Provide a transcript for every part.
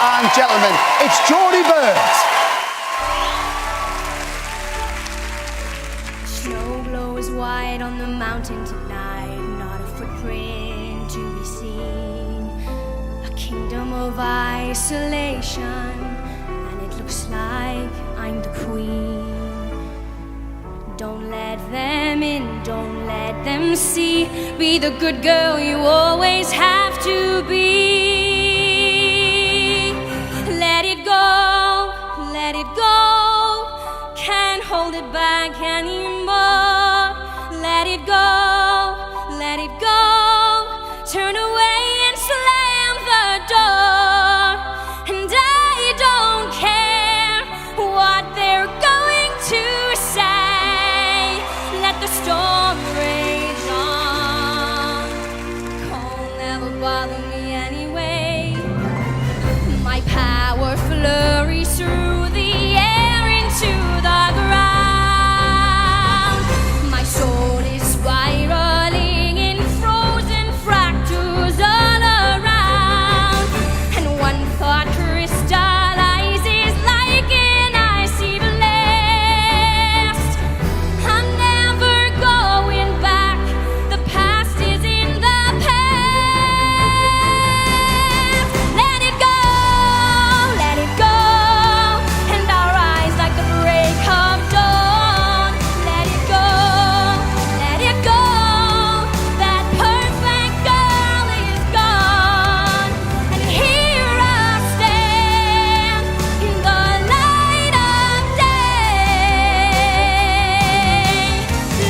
and gentlemen, it's Jodi Bird. Snow glows white on the mountain tonight, not a footprint to be seen. A kingdom of isolation, and it looks like I'm the queen. Don't let them in, don't let them see. Be the good girl you always have to be. Let it go, let it go. Can't hold it back anymore. Let it go, let it go. Turn away and slam the door. And I don't care what they're going to say. Let the storm rage on. Cold never bother me anyway. My power flurries through the air into the ground. My soul is spiraling in frozen fractures all around. And one thought crystallizes like an icy blast. I'm never going back. The past is in the past. Let it go, let it go. And I'll rise like the break of dawn. Let it go, let it go. That perfect girl is gone. And here I stand in the light of day.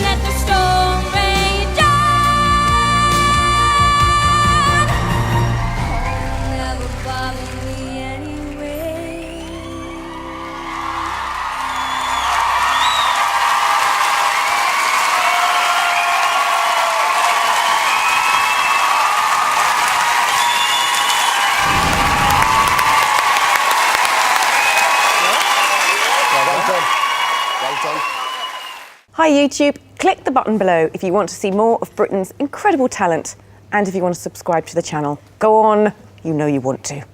Let the storm rage on. Never bother me anyway. Well done. Well done. Hi YouTube, click the button below if you want to see more of Britain's incredible talent and if you want to subscribe to the channel. Go on, you know you want to.